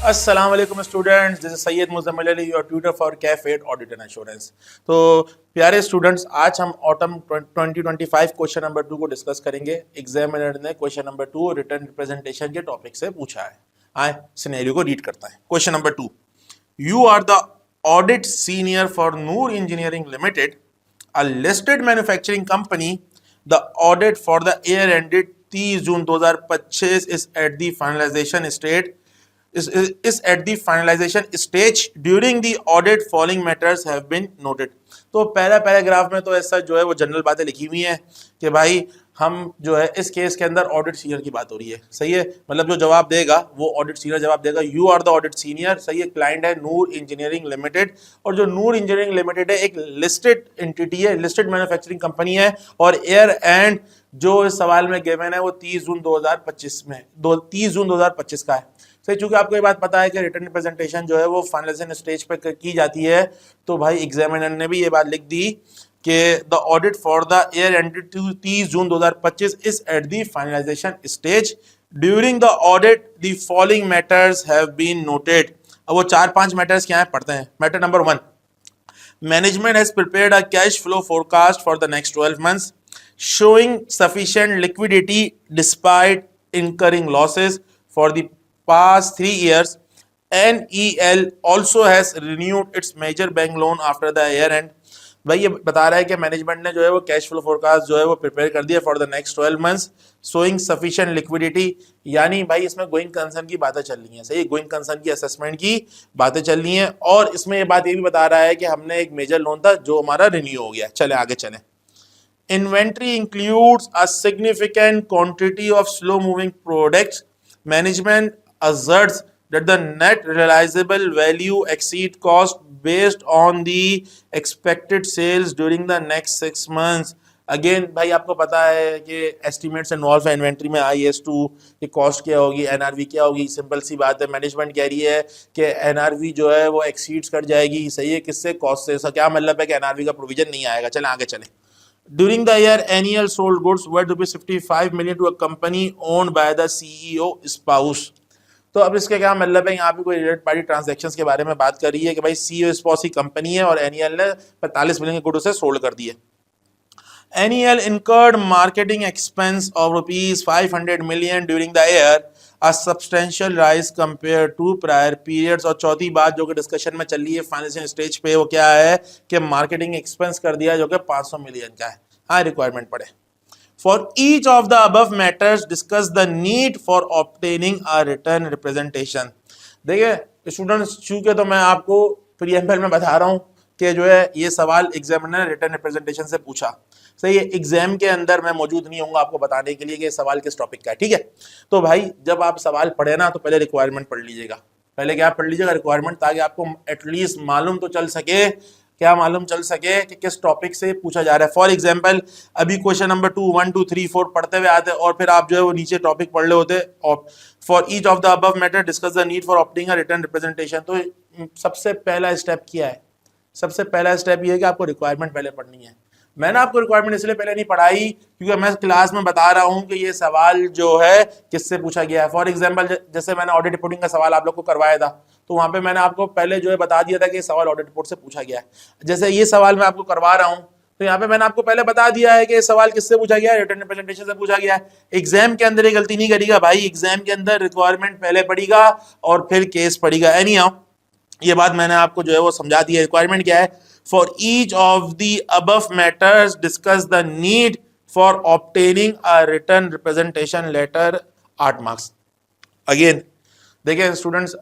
अस्सलाम वालेकुम students, this is Syed Muzammil Ali, your tutor for CAF eight audit and assurance. तो प्यारे स्टूडेंट्स, आज हम ऑटम 2025 क्वेश्चन नंबर 2 को डिस्कस करेंगे। एग्जामिनर ने क्वेश्चन नंबर 2 रिटर्न रिप्रेजेंटेशन के टॉपिक से पूछा है। आए सिनेरियो को रीड करता है। Question number 2, you are the audit senior for Noor engineering limited, a listed manufacturing company. The audit for the year ended 30 June 2025 is at the finalization state. Is at the finalization stage. During the audit, following matters have been noted. तो पहला paragraph में तो ऐसा जो है वो general बातें लिखी हुई हैं कि भाई हम जो है इस केस के अंदर ऑडिट सीनियर की बात हो रही है। सही है, मतलब जो जवाब देगा वो ऑडिट सीनियर जवाब देगा। You are the audit senior, सही है। क्लाइंट है नूर इंजीनियरिंग लिमिटेड, और जो नूर इंजीनियरिंग लिमिटेड है एक लिस्टेड एंटिटी है, लिस्टेड मैन्युफैक्चरिंग कंपनी है, और ईयर एंड जो इस सवाल में गिवन है वो 30 जून 2025 में 30 जून 2025 का है। सही, चूंकि आपको ये बात पता है कि रिटर्न रिप्रेजेंटेशन जो है वो फाइनलाइजेशन स्टेज पे की जाती है, तो भाई एग्जामिनर ने भी ये बात लिख दी कि the audit for the year ended 30 June 2025 is at the finalization stage. During the audit the following matters have been noted. अब वो 4-5 मैटर्स क्या है पढ़ते हैं। Matter number 1, management has prepared a cash flow forecast for the next 12 months showing sufficient liquidity despite incurring losses for the past 3 years. NEL also has renewed its major bank loan after the year end. भाई ये बता रहा है कि management ने जो है वो कैश फ्लो फोरकास्ट जो है वो प्रिपेयर कर दिया for the next 12 months showing sufficient liquidity. यानी भाई इसमें गोइंग कंसर्न की बातें चल रही हैं। सही, गोइंग कंसर्न की असेसमेंट की बातें चल रही हैं, और इसमें ये बात ये भी बता रहा है कि हमने एक मेजर लोन था जो हमारा रिन्यू हो गया। चले आगे चलें। Inventory includes a significant quantity of slow-moving products. Management asserts that the net realizable value exceed cost based on the expected sales during the next 6 months. Again भाई आपको पता है कि एस्टिमेट्स इन्वॉल्व है इन्वेंट्री में, IS2 की cost क्या होगी, NRV क्या होगी। सिंपल सी बात है, मैनेजमेंट कह रही है कि NRV जो है वो एक्सीड्स कर जाएगी। सही है, किससे? कॉस्ट से। इसका क्या मतलब है कि NRV का प्रोविजन नहीं आएगा। चलें आगे चलें। During the year, NEL sold goods worth ₹55 million to a company owned by the CEO spouse. तो अब इसके क्या मतलब है? यहाँ पे कोई रिलेटेड पार्टी ट्रांजैक्शंस के बारे में बात कर रही है कि भाई CEO स्पाउस की कंपनी है और NEL ने 45 मिलियन के गुड उसे सोल्ड कर दिए। NEL incurred marketing expense of ₹500 million during the year, a substantial rise compared to prior periods. और चौथी बात जो कि डिस्कशन में चल रही है फाइनेंशियल स्टेज पे, वो क्या है कि मार्केटिंग एक्सपेंस कर दिया जो कि 500 मिलियन का है। हाँ, रिक्वायरमेंट पड़े। For each of the above matters, discuss the need for obtaining a written representation. देखिए स्टूडेंट्स, चूंकि तो मैं आपको प्रीएम्बल में बता रहा हूँ कि जो है ये सवाल एग्जामिनर ने रिटर्न रिप्रेजेंटेशन से पूछा। सही है, एग्जाम के अंदर मैं मौजूद नहीं होऊंगा आपको बताने के लिए कि सवाल किस टॉपिक का है। ठीक है, तो भाई जब आप सवाल पढ़े ना तो पहले रिक्वायरमेंट पढ़ लीजिएगा। पहले क्या पढ़ लीजिएगा? रिक्वायरमेंट, ताकि आपको एटलीस्ट मालूम तो चल सके, क्या मालूम चल सके कि किस टॉपिक से पूछा जा रहा है। फॉर एग्जाम्पल अभी क्वेश्चन नंबर 2, 1, 2, 3, 4 पढ़ते हुए आते और फिर आप जो है वो नीचे टॉपिक पढ़ रहे होते। For each of the above matter discuss the need for obtaining a written representation. तो सबसे पहला स्टेप क्या है? सबसे पहला स्टेप ये है कि आपको रिक्वायरमेंट पहले पढ़नी है। मैंने आपको रिक्वायरमेंट इसलिए पहले नहीं पढ़ाई क्योंकि मैं क्लास में बता रहा हूं कि ये सवाल जो है किससे पूछा गया है। फॉर एग्जांपल जैसे मैंने ऑडिट रिपोर्टिंग का सवाल आप लोग को करवाया था, तो वहां पे मैंने आपको पहले जो है बता दिया था कि ये सवाल ऑडिट रिपोर्ट से पूछा गया है। जैसे ये सवाल मैं आपको करवा रहा हूं, तो यहाँ पे मैंने आपको पहले बता दिया है कि ये सवाल किससे पूछा गया है? रिटन रिप्रेजेंटेशन से पूछा गया है। एग्जाम के अंदर ये गलती नहीं करेगा भाई, एग्जाम के अंदर रिक्वायरमेंट पहले पढ़ेगा और फिर केस पढ़ेगा। एनीहाउ ये बात मैंने आपको जो है वो समझा दी है। रिक्वायरमेंट क्या है? For each of the above matters, discuss the need for obtaining a written representation letter, 8 marks. Again, देखिए स्टूडेंट्स,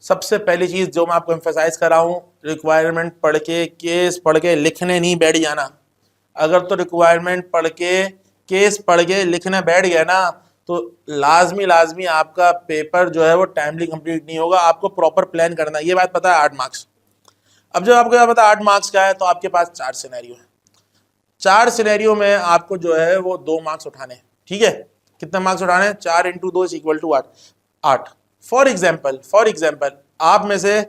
सबसे पहली चीज जो मैं आपको एम्फेसाइज कर रहा हूं, रिक्वायरमेंट पढ़ के, केस पढ़ के लिखने नहीं बैठ जाना। अगर तो रिक्वायरमेंट पढ़ के, केस पढ़ के लिखने बैठ गया ना, तो लाजमी आपका पेपर जो है वो टाइमली कंप्लीट नहीं होगा। आपको प्रॉपर प्लान करना है। ये बात पता है, 8 मार्क्स। अब जब आपको पता 8 मार्क्स का है तो आपके पास 4 सिनेरियो है। 4 सिनेरियो में आपको जो है वो 2 मार्क्स उठाने हैं। ठीक है, कितने मार्क्स उठाने हैं? 4 × 2 = 8। फॉर एग्जाम्पल आप में से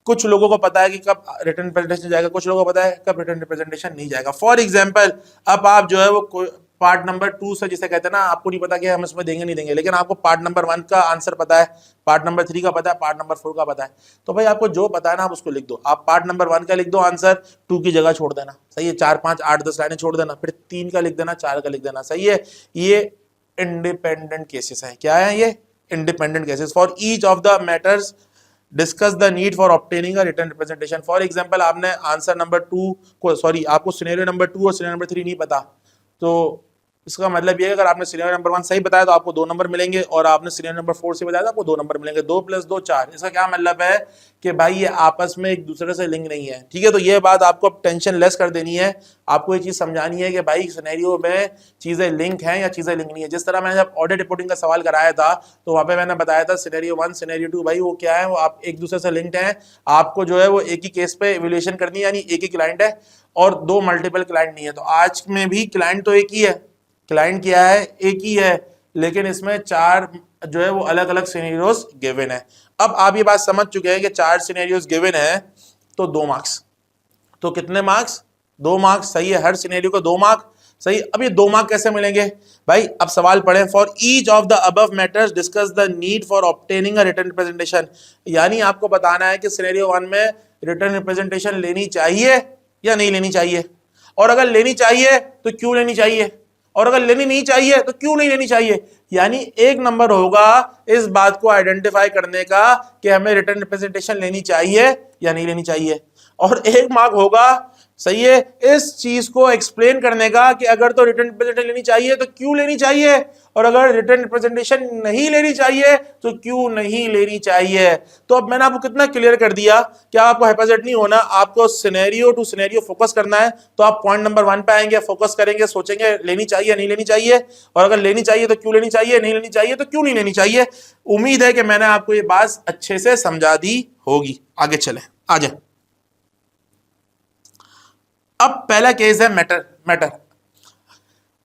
कुछ लोगों को पता है कि कब रिटर्न रिप्रेजेंटेशन जाएगा, कुछ लोगों को पता है कब रिटर्न रिप्रेजेंटेशन नहीं जाएगा। फॉर एग्जांपल अब आप जो है वो पार्ट नंबर 2 से जिसे कहते हैं ना, आपको नहीं पता कि हम इसमें देंगे नहीं देंगे, लेकिन आपको पार्ट नंबर 1 का आंसर पता है, पार्ट नंबर 3 का पता है, पार्ट नंबर 4 का पता है, तो भाई आपको जो पता है ना आप उसको लिख दो। आप पार्ट नंबर 1 का लिख दो आंसर, 2 की जगह छोड़ देना, सही है, 4 5 8 10 लाइनें छोड़ देना, फिर 3 का लिख देना, 4 का लिख देना, सही है। ये इंडिपेंडेंट केसेस है। क्या है ये? Independent cases. For each of the matters discuss the need for obtaining a written representation. For example आपने आंसर नंबर 2 को, सॉरी आपको सिनेरियो नंबर 2 और सिनेरियो नंबर 3 नहीं पता, तो इसका मतलब ये है अगर आपने सिनेरियो नंबर 1 सही बताया तो आपको 2 नंबर मिलेंगे, और आपने सिनेरियो नंबर 4 से बताया तो आपको 2 नंबर मिलेंगे। 2 + 2 4। इसका क्या मतलब है कि भाई ये आपस में एक दूसरे से लिंक नहीं है, ठीक है। तो ये बात आपको टेंशन लेस कर देनी है, आपको ये चीज समझानी है कि भाई सिनेरियो में चीजें लिंक हैं या चीजें लिंक नहीं है। जिस तरह मैंने जब ऑडिट रिपोर्टिंग का सवाल कराया था तो वहां पे मैंने बताया था सिनेरियो 1 सिनेरियो 2 भाई वो क्या है, वो आप एक दूसरे से लिंक्ड हैं, आपको जो है वो एक ही केस पे इवैल्यूएशन करनी है, यानी एक ही क्लाइंट है और 2 मल्टीपल क्लाइंट नहीं है। तो आज में भी क्लाइंट तो एक ही है, क्लाइंट क्या है, एक ही है, लेकिन इसमें 4 जो है वो अलग अलग सिनेरियोस गिवन है। अब आप ये बात समझ चुके हैं कि 4 सिनेरियोस गिवन है तो 2 मार्क्स, तो कितने मार्क्स? 2 मार्क्स, सही है। हर सिनेरियो को 2 मार्क, सही। अब ये 2 मार्क कैसे मिलेंगे भाई? अब सवाल पढ़ें। For each of the above matters discuss the need for obtaining a written representation, यानी आपको बताना है कि सिनेरियो 1 में रिटर्न रिप्रेजेंटेशन लेनी चाहिए या नहीं लेनी चाहिए, और अगर लेनी चाहिए तो क्यों लेनी चाहिए, और अगर लेनी नहीं चाहिए तो क्यों नहीं लेनी चाहिए। यानी 1 नंबर होगा इस बात को आइडेंटिफाई करने का कि हमें रिटर्न रिप्रेजेंटेशन लेनी चाहिए या नहीं लेनी चाहिए, और 1 मार्क होगा, सही है, इस चीज को एक्सप्लेन करने का कि अगर तो रिटर्न रिप्रेजेंटेशन लेनी चाहिए तो क्यों लेनी चाहिए, और अगर रिटर्न रिप्रेजेंटेशन नहीं लेनी चाहिए तो क्यों नहीं लेनी चाहिए। तो अब मैंने आपको कितना क्लियर कर दिया कि आपको हेपेजेट नहीं होना, आपको सिनेरियो टू सिनेरियो फोकस करना है। तो आप पॉइंट नंबर 1 पे आएंगे, फोकस करेंगे, सोचेंगे लेनी चाहिए नहीं लेनी चाहिए, और अगर लेनी चाहिए तो क्यों लेनी चाहिए, नहीं लेनी चाहिए तो क्यों नहीं लेनी चाहिए। उम्मीद है कि मैंने आपको ये बात अच्छे से समझा दी होगी। आगे चले, आ जाए। अब पहला केस है matter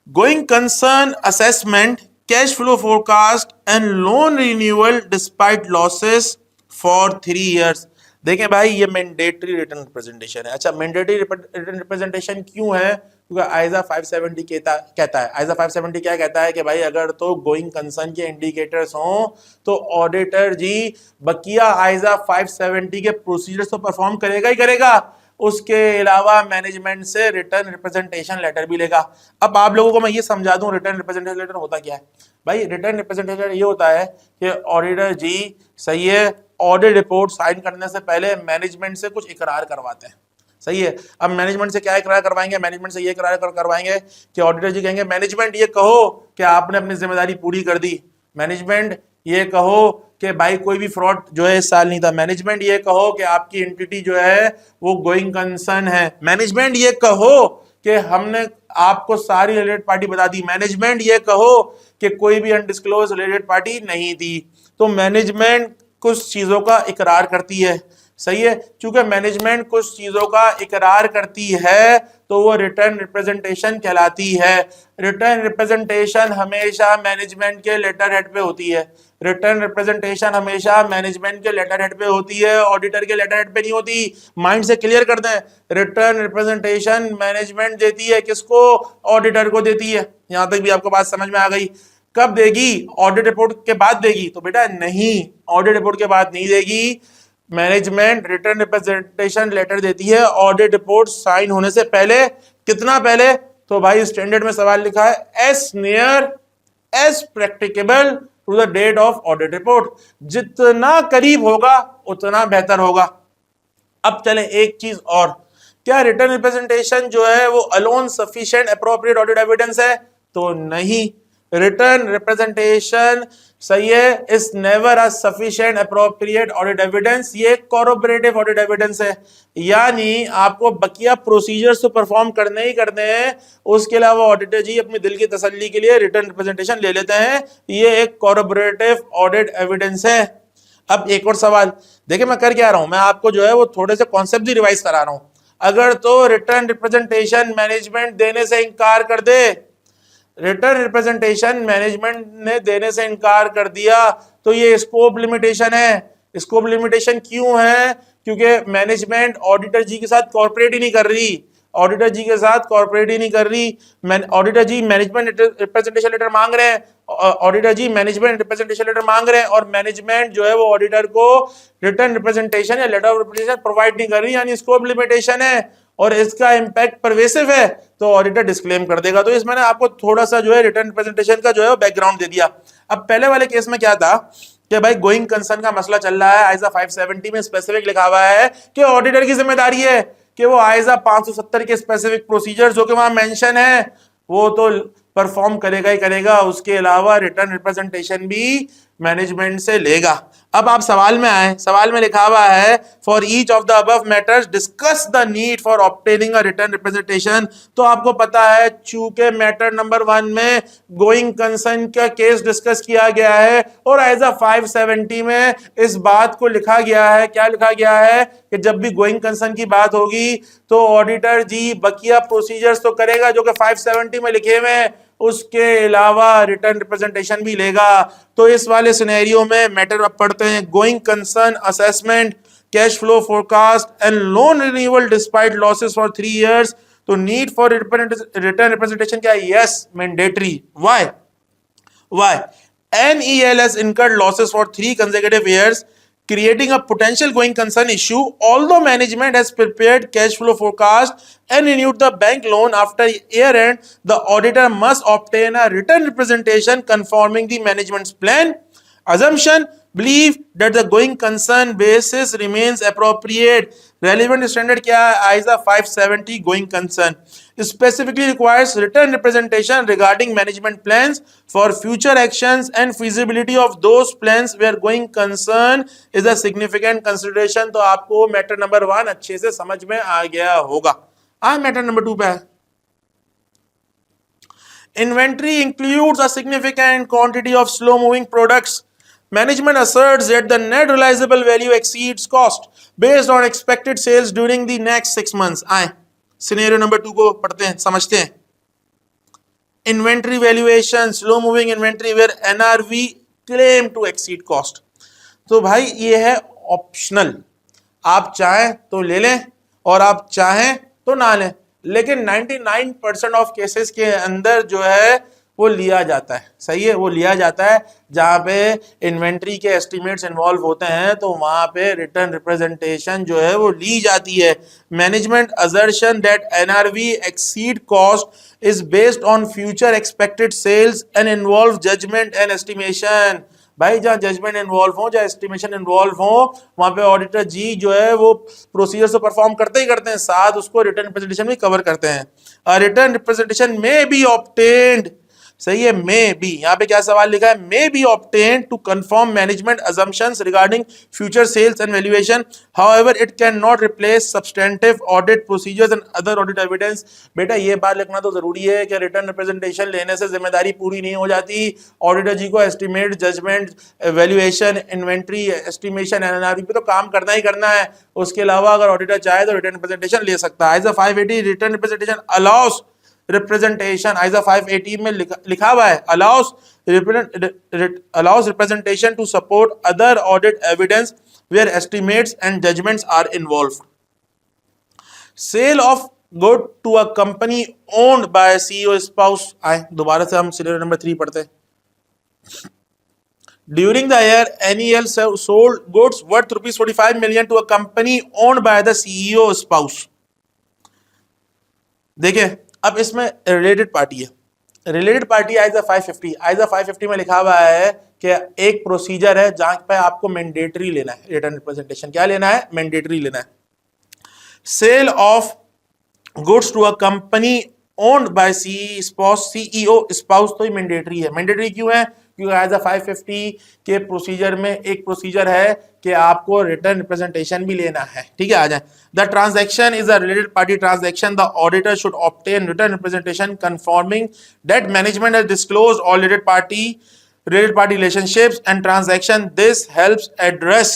going concern assessment, cash flow forecast and loan renewal despite losses for 3 years. देखें भाई ये मैंडेटरी रिटर्न रिप्रेजेंटेशन है। अच्छा, मैंडेटरी रिटर्न रिप्रेजेंटेशन क्यों है? क्योंकि आइजा 570 कहता है, आइजा 570 क्या कहता है कि भाई अगर तो गोइंग कंसर्न के इंडिकेटर्स हों तो ऑडिटर जी बकिया आइजा 570 के प्रोसीजर्स तो परफॉर्म करेगा ही करेगा, उसके अलावा मैनेजमेंट से रिटर्न रिप्रेजेंटेशन लेटर भी लेगा। अब आप लोगों को मैं ये समझा दूं रिटर्न रिप्रेजेंटेशन लेटर होता क्या है। भाई रिटर्न रिप्रेजेंटेशन लेटर ये होता है कि ऑडिटर जी, सही है, ऑडिट रिपोर्ट साइन करने से पहले मैनेजमेंट से कुछ इकरार करवाते हैं, सही है। अब मैनेजमेंट से क्या इकरार करवाएंगे? मैनेजमेंट से ये इकरार करवाएंगे कि ऑडिटर जी कहेंगे मैनेजमेंट ये कहो कि आपने अपनी जिम्मेदारी पूरी कर दी, मैनेजमेंट ये कहो कि भाई कोई भी फ्रॉड जो है इस साल नहीं था, मैनेजमेंट ये कहो कि आपकी एंटिटी जो है वो गोइंग कंसर्न है, मैनेजमेंट ये कहो कि हमने आपको सारी रिलेटेड पार्टी बता दी, मैनेजमेंट ये कहो कि कोई भी अनडिस्क्लोज रिलेटेड पार्टी नहीं थी। तो मैनेजमेंट कुछ चीजों का इकरार करती है, सही है। चूंकि मैनेजमेंट कुछ चीजों का इकरार करती है तो वो रिटर्न रिप्रेजेंटेशन कहलाती है। रिटर्न रिप्रेजेंटेशन हमेशा मैनेजमेंट के लेटर हेड पे होती है, रिटर्न रिप्रेजेंटेशन हमेशा मैनेजमेंट के लेटर हेड पे होती है, ऑडिटर के लेटर हेड पे नहीं होती। माइंड से क्लियर कर दें, रिटर्न रिप्रेजेंटेशन मैनेजमेंट देती है, किसको? ऑडिटर को देती है। यहां तक भी आपको बात समझ में आ गई। कब देगी? ऑडिट रिपोर्ट के बाद देगी? तो बेटा नहीं, ऑडिट रिपोर्ट के बाद नहीं देगी। मैनेजमेंट रिटर्न रिप्रेजेंटेशन लेटर देती है ऑडिट रिपोर्ट साइन होने से पहले। कितना पहले? तो भाई स्टैंडर्ड में सवाल लिखा है as near as practicable to the date of audit report, जितना करीब होगा उतना बेहतर होगा। अब चले एक चीज और, क्या रिटर्न रिप्रेजेंटेशन जो है वो alone sufficient appropriate audit evidence है? तो नहीं, रिटर्न रिप्रेजेंटेशन, सही है, is never a sufficient appropriate audit evidence, ये कोरबोरेटिव ऑडिट एविडेंस है। यानी आपको बकिया प्रोसीजर्स तो परफॉर्म करने ही करने हैं, उसके अलावा ऑडिटर जी अपनी दिल की तसल्ली के लिए रिटर्न रिप्रेजेंटेशन ले लेते हैं, ये एक कोरबोरेटिव ऑडिट एविडेंस है। अब एक और सवाल देखिए, मैं कर क्या रहा हूं, मैं आपको जो है वो थोड़े से कॉन्सेप्ट भी रिवाइज करा रहा हूं। अगर तो रिटर्न रिप्रेजेंटेशन मैनेजमेंट देने से इनकार कर दे, रिटर्न रिप्रेजेंटेशन मैनेजमेंट ने देने से इनकार कर दिया तो ये स्कोप लिमिटेशन है। स्कोप लिमिटेशन क्यों है? क्योंकि मैनेजमेंट ऑडिटर जी के साथ कॉर्पोरेट ही नहीं कर रही, ऑडिटर जी के साथ कॉर्पोरेट ही नहीं कर रही। ऑडिटर जी मैनेजमेंट रिप्रेजेंटेशन लेटर मांग रहे हैं, ऑडिटर जी मैनेजमेंट रिप्रेजेंटेशन लेटर मांग रहे हैं, और मैनेजमेंट जो है वो ऑडिटर को रिटर्न रिप्रेजेंटेशन या लेटर ऑफ रिप्रेजेंटेशन प्रोवाइड नहीं कर रही, यानी स्कोप लिमिटेशन है और इसका इंपैक्ट परवेसिव है, तो ऑडिटर डिस्क्लेम कर देगा। तो इसमें आपको थोड़ा सा जो है रिटर्न रिप्रेजेंटेशन का जो है बैकग्राउंड दे दिया। अब पहले वाले केस में क्या था कि भाई गोइंग कंसर्न का मसला चल रहा है, आईजा 570 में स्पेसिफिक लिखा हुआ है कि ऑडिटर की जिम्मेदारी है कि वो आईजा 570 के स्पेसिफिक प्रोसीजर जो कि वहां मेंशन है वो तो परफॉर्म करेगा ही करेगा, उसके अलावा रिटर्न रिप्रेजेंटेशन भी मैनेजमेंट से लेगा। अब आप सवाल में आए, सवाल में लिखा हुआ है for each of the above matters discuss the need for obtaining a written representation. तो आपको पता है चूंकि मैटर नंबर 1 में गोइंग कंसर्न का केस डिस्कस किया गया है और आईजा 570 में इस बात को लिखा गया है, क्या लिखा गया है कि जब भी गोइंग कंसर्न की बात होगी तो ऑडिटर जी बकिया प्रोसीजर्स तो करेगा जो कि 570 में लिखे हुए हैं, उसके अलावा रिटर्न रिप्रेजेंटेशन भी लेगा। तो इस वाले सिनेरियो में मैटर अब पढ़ते हैं, going concern assessment, cash flow forecast and loan renewal despite losses for 3 years। तो नीड फॉर रिटर्न रिप्रेजेंटेशन क्या है? Yes, mandatory. Why? NEL has incurred losses for 3 consecutive years, creating a potential going concern issue. Although management has prepared cash flow forecast and renewed the bank loan after year end, the auditor must obtain a written representation confirming the management's plan, assumption, belief that the going concern basis remains appropriate. Relevant standard क्या है? आईजा 570 going concern specifically requires written representation regarding management plans for future actions and feasibility of those plans where going concern is a significant consideration। तो आपको matter number 1 अच्छे से समझ में आ गया होगा। आज मैटर नंबर 2 पे है। Inventory includes a significant quantity of slow moving products. Management asserts that the net realizable value exceeds cost based on expected sales during the next 6 months। आए सिनेरियो नंबर 2 को पढ़ते हैं, समझते हैं। Inventory valuation, slow moving inventory where NRV claim to exceed cost. तो भाई ये है ऑप्शनल, आप चाहें तो ले लें और आप चाहें तो ना लें, लेकिन 99% ऑफ केसेस के अंदर जो है वो लिया जाता है। सही है, वो लिया जाता है। जहां पे इन्वेंट्री के एस्टिमेट्स इन्वॉल्व होते हैं तो वहां पे रिटर्न रिप्रेजेंटेशन जो है वो ली जाती है। Management assertion that NRV exceed cost is based on future expected sales and involve judgement and estimation. भाई जहां जजमेंट इन्वॉल्व हो, जहां एस्टिमेशन इन्वॉल्व हो, वहां पे ऑडिटर जी जो है वो प्रोसीजर तो परफॉर्म करते ही करते हैं, साथ उसको रिटर्न रिप्रेजेंटेशन भी कवर करते हैं। रिटर्न रिप्रेजेंटेशन में बी ऑब्टेन्ड, सही है, मे बी, यहां पे क्या सवाल लिखा है? May be obtained to confirm management assumptions regarding future sales and valuation, however it can not replace substantive audit procedures and other audit evidence। बेटा ये बात लिखना तो जरूरी है कि रिटर्न रिप्रेजेंटेशन लेने से जिम्मेदारी पूरी नहीं हो जाती। ऑडिटर जी को estimate, judgement, valuation, inventory, estimation, NRV पे तो काम करना ही करना है। उसके अलावा अगर ऑडिटर चाहे तो रिटर्न रिप्रेजेंटेशन ले सकता है। 580 रिटर्न रिप्रेजेंटेशन अलाउस रिप्रेजेंटेशन, आईजा 580 में लिखा हुआ है allows representation to support other audit evidence where estimates and judgments are involved। Sale of good to a company owned by CEO spouse। आए दोबारा से हम सिनेरियो नंबर 3 पढ़ते हैं। During the year, NEL sold goods worth ₹45 million to a company owned by the CEO spouse। देखिए अब इसमें related party है, रिलेटेड पार्टी आईजा 550। आईजा 550 में लिखा हुआ है कि एक प्रोसीजर है जहां पे आपको मैंडेटरी लेना है रिटर्न रिप्रेजेंटेशन। क्या लेना है? मैंडेटरी लेना है। Sale of goods to a company owned by CEO spouse, तो ये मैंडेटरी है। मैंडेटरी क्यों है? क्योंकि आईजा 550 के प्रोसीजर में एक प्रोसीजर है कि आपको रिटर्न रिप्रेजेंटेशन भी लेना है। ठीक है, आ जाए। The transaction is a related party transaction. The auditor should obtain written representation confirming that management has disclosed all related party relationships and transaction। This helps address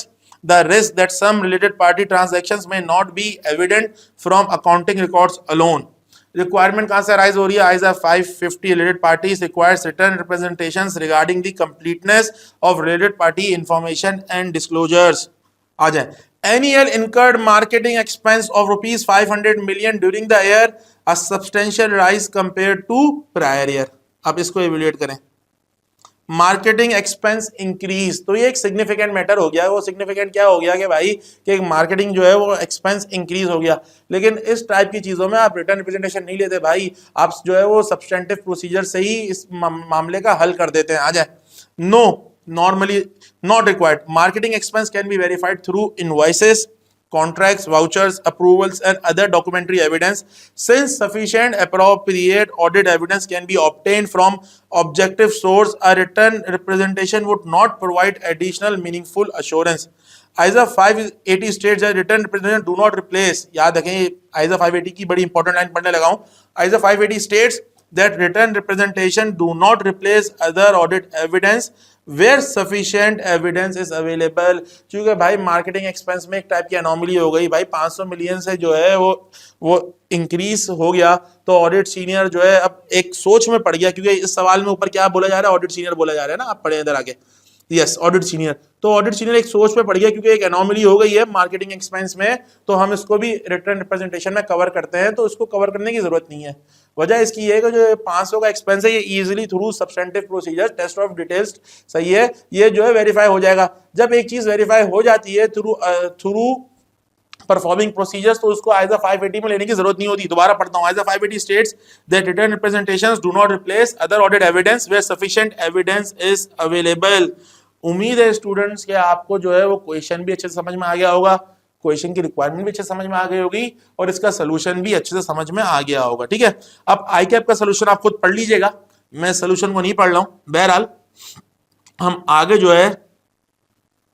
the risk that some related party transactions may not be evident from accounting records alone। Requirement कहां से arise हो रही है? ISA 550 related parties requires written representations regarding the completeness of related party information and disclosures. आ जाए, annual incurred marketing expense of rupees 500 million during the year, a substantial rise compared to prior year। अब इसको evaluate करें। Marketing expense increase, तो ये एक significant matter हो गया। वो सिग्निफिकेंट क्या हो गया कि भाई कि मार्केटिंग जो है वो एक्सपेंस इंक्रीज हो गया। लेकिन इस टाइप की चीजों में आप रिटर्न रिप्रेजेंटेशन नहीं लेते भाई, आप जो है वो सब्सटेंटिव प्रोसीजर से ही इस मामले का हल कर देते हैं। आ जाए, no, normally not required. Marketing expense can be verified through invoices, contracts, vouchers, approvals and other documentary evidence. Since sufficient appropriate audit evidence can be obtained from objective source, a written representation would not provide additional meaningful assurance. ISA 580 states that written representation do not replace, याद रखें ISA 580 की बड़ी important line पढ़ने लगा हूं। ISA 580 states that written representation do not replace other audit evidence where sufficient evidence is available। क्योंकि भाई marketing expense में एक टाइप की अनोमली हो गई भाई, 500 मिलियन से जो है वो इंक्रीज हो गया, तो ऑडिट सीनियर जो है अब एक सोच में पड़ गया। क्योंकि इस सवाल में ऊपर क्या बोला जा रहा है? ऑडिट सीनियर बोला जा रहा है ना, आप पढ़े इधर आगे, यस ऑडिट सीनियर। तो ऑडिट सीनियर एक सोच पे पड़ गया क्योंकि एक एनोमली हो गई है मार्केटिंग एक्सपेंस में, तो हम इसको भी रिटर्न रिप्रेजेंटेशन में कवर करते हैं, तो इसको कवर करने की जरूरत नहीं है। वजह इसकी है कि जो 500 का एक्सपेंस है ये easily through substantive procedure test of details, सही है, ये जो है वेरीफाई हो जाएगा। जब एक चीज वेरीफाई हो जाती है थ्रू परफॉर्मिंग प्रोसीजर्स, तो उसको आइजा 580 में लेने की जरूरत नहीं होती। दोबारा पढ़ता हूं, ISA 580 states that written representations do not replace other audit evidence where sufficient evidence is available. उम्मीद है स्टूडेंट्स के आपको जो है वो क्वेश्चन भी अच्छे से समझ में आ गया होगा, क्वेश्चन की रिक्वायरमेंट भी अच्छे समझ में आ गई होगी और इसका सोल्यूशन भी अच्छे से समझ में आ गया होगा। ठीक है, अब आईकैप का सोल्यूशन आप खुद पढ़ लीजिएगा, मैं सोल्यूशन को नहीं पढ़ रहा हूं। बहरहाल हम आगे जो है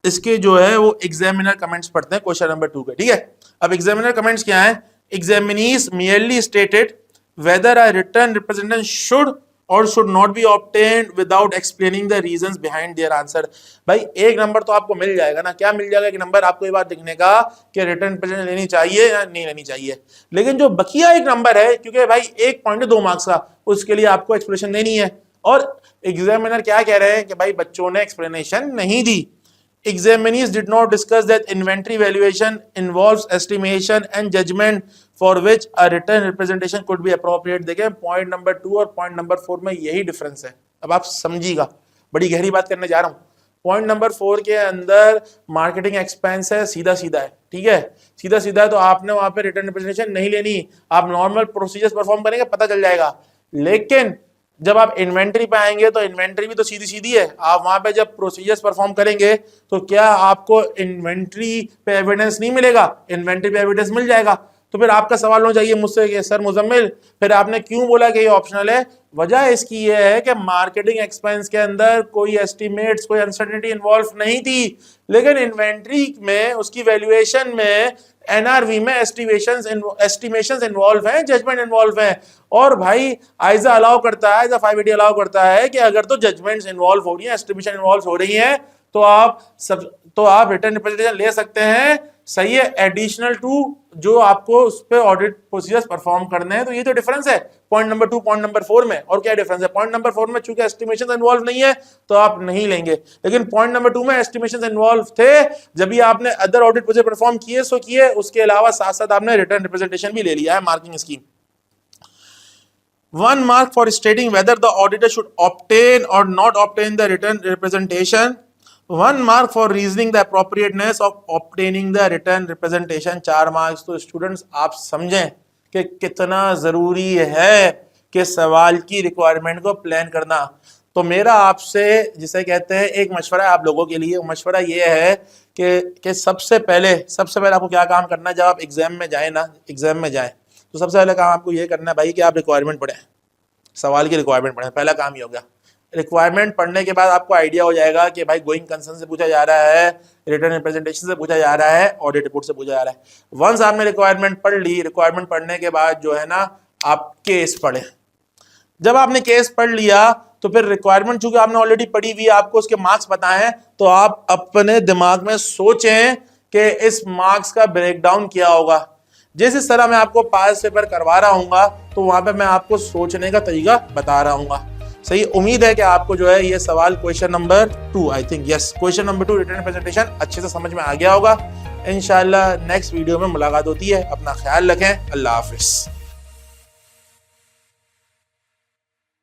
इसके जो है वो एग्जामिनर कमेंट्स पढ़ते हैं क्वेश्चन नंबर 2 के। ठीक है, अब एग्जामिनर कमेंट्स क्या है? Examinees merely stated whether a written representation should or should not be obtained without explaining the reasons behind their answer। भाई एक नंबर तो आपको मिल जाएगा ना, क्या मिल जाएगा? एक नंबर आपको ये बात लिखने का कि रिटर्न रिप्रेजेंटेशन लेनी चाहिए या नहीं लेनी चाहिए। लेकिन जो बकिया एक नंबर है, क्योंकि भाई एक पॉइंट 2 मार्क्स का, उसके लिए आपको एक्सप्लेनेशन देनी है। और एग्जामिनर क्या कह रहे हैं कि भाई बच्चों ने एक्सप्लेनेशन नहीं दी। Examinees did not discuss that inventory valuation involves estimation and judgment for which a written representation could be appropriate। देखें पॉइंट नंबर 2 और पॉइंट नंबर 4 में यही डिफरेंस है। अब आप समझिएगा, बड़ी गहरी बात करने जा रहा हूं। पॉइंट नंबर 4 के अंदर मार्केटिंग एक्सपेंस है, सीधा सीधा है। ठीक है, सीधा सीधा है, तो आपने वहां पे रिटर्न रिप्रेजेंटेशन नहीं लेनी, आप नॉर्मल प्रोसीजर्स परफॉर्म करेंगे, पता चल जाएगा। लेकिन जब आप इन्वेंटरी पे आएंगे तो इन्वेंटरी भी तो सीधी सीधी है, आप वहां पे जब प्रोसीजर्स परफॉर्म करेंगे तो क्या आपको इन्वेंटरी पे एविडेंस नहीं मिलेगा? इन्वेंटरी पे एविडेंस मिल जाएगा। तो फिर आपका सवाल होना चाहिए मुझसे कि सर मुजम्मिल फिर आपने क्यों बोला कि ये ऑप्शनल है? वजह इसकी ये है कि मार्केटिंग एक्सपेंस के अंदर कोई एस्टिमेट्स, कोई अनसर्टेनिटी इन्वॉल्व नहीं थी, लेकिन इन्वेंटरी में, उसकी वैल्यूएशन में, एनआरवी में एस्टिमेशंस इन्वॉल्व हैं, जजमेंट इन्वॉल्व हैं। और भाई आइजा अलाउ करता है, आइजा 580 अलाउ करता है कि अगर तो जजमेंट्स इन्वॉल्व हो रही हैं, एस्टिमेशन इन्वॉल्व हो रही हैं, तो आप रिटर्न रिप्रेजेंटेशन ले सकते हैं, सही है, एडिशनल टू जो आपको उस पे ऑडिट प्रोसीजर्स परफॉर्म करने हैं। तो ये तो डिफरेंस है पॉइंट नंबर 2 पॉइंट नंबर 4 में। और क्या डिफरेंस है? पॉइंट नंबर 4 में चूंकि एस्टिमेशन इन्वॉल्व नहीं है तो आप नहीं लेंगे, लेकिन पॉइंट नंबर 2 में एस्टिमेशन इन्वॉल्व थे, जब भी आपने अदर ऑडिट प्रोसीजर परफॉर्म किए सो किए, उसके अलावा साथ साथ आपने रिटर्न रिप्रेजेंटेशन भी ले लिया है। Marking scheme 1 mark for stating whether the auditor should obtain or not obtain the written representation, 1 mark for reasoning the appropriateness of obtaining the written representation, 4 marks। तो स्टूडेंट्स आप समझें कि कितना जरूरी है कि सवाल की रिक्वायरमेंट को प्लान करना। तो मेरा आपसे जिसे कहते हैं एक मशवरा है आप लोगों के लिए, मशवरा ये है कि सबसे पहले आपको क्या काम करना है? जब आप एग्जाम में जाए ना, एग्जाम में जाए तो सबसे पहले काम आपको ये करना है भाई कि आप रिक्वायरमेंट पढ़ें, सवाल की रिक्वायरमेंट पढ़ें। पहला काम ये हो गया। रिक्वायरमेंट पढ़ने के बाद आपको आइडिया हो जाएगा कि भाई गोइंग कंसर्न से पूछा जा रहा है, रिटर्न रिप्रेजेंटेशन से पूछा जा रहा है, ऑडिट रिपोर्ट से पूछा जा रहा है। वंस आपने रिक्वायरमेंट पढ़ ली, रिक्वायरमेंट पढ़ने के बाद जो है ना आप केस पढ़े। जब आपने केस पढ़ लिया तो फिर रिक्वायरमेंट चूंकि आपने ऑलरेडी पढ़ी हुई, आपको उसके मार्क्स पता है, तो आप अपने दिमाग में सोचें कि इस मार्क्स का ब्रेकडाउन क्या होगा। जिस तरह मैं आपको पास पेपर करवा रहा हूँ तो वहां पे मैं आपको सोचने का तरीका बता रहा हूँ। सही, उम्मीद है कि आपको जो है ये सवाल question number 2, I think yes, question number 2 written presentation अच्छे से समझ में आ गया होगा। इंशाल्लाह नेक्स्ट वीडियो में मुलाकात होती है। अपना ख्याल रखें। अल्लाह हाफिज।